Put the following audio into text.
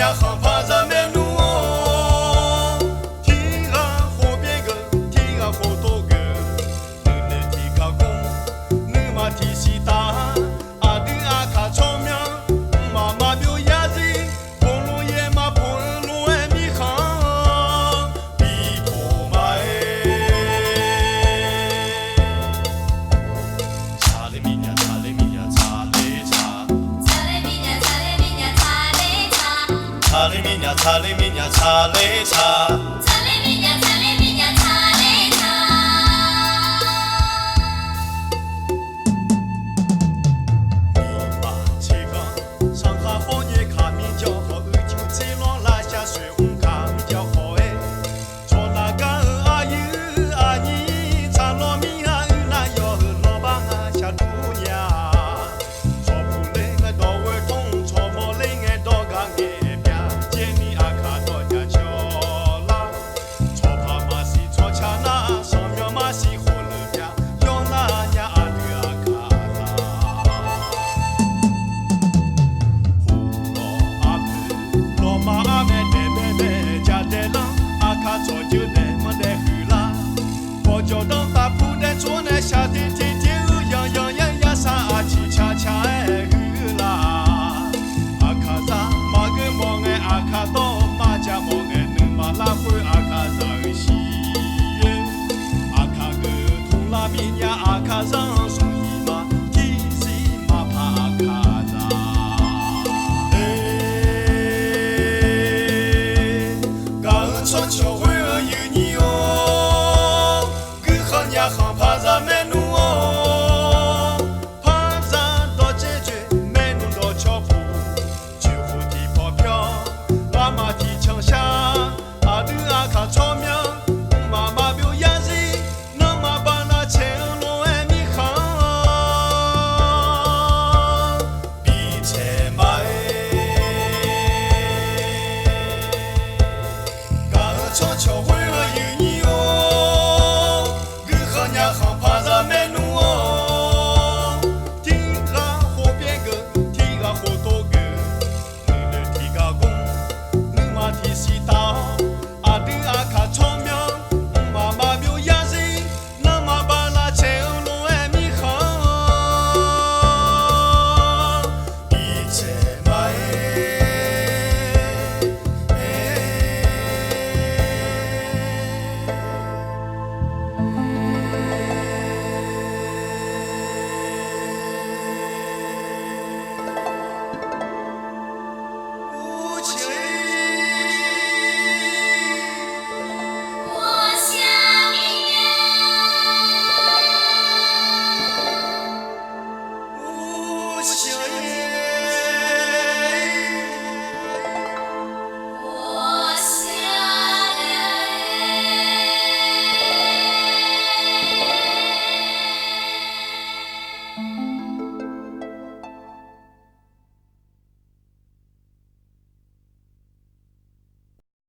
呀航爬咱们路哦，天啊河边个，天啊河多个，能提高工，能嘛提西大，阿的阿卡聪明，妈妈表伢子，公路也嘛碰路哎米行，比婆嘛哎，查哩米呀查哩米呀查哩查。查哩米呀，查哩米呀，查哩查。查哩米呀，查哩米呀，查哩查。米八七个，上海好年卡米叫好，二九七浪拉下水红卡米叫好哎。做那个阿姨阿姨，查老米啊那要老板啊下度娘。做不来我到尾痛，做不来我到个眼。叫当把铺的做那下的天天样样样样啥阿七恰恰哎啦，阿卡扎马个毛哎阿卡多马家毛哎能马拉会阿卡扎个西耶，阿卡个通拉米呀阿卡上送一马提西马帕阿卡扎，哎，刚说秋会儿有你哦。航爬咱们路哦，爬咱到解决，没弄到桥铺，救护的跑票，妈妈的枪下，阿的阿卡聪明，妈妈表伢子，能嘛把那钱路哎米行，比车马哎，刚说桥。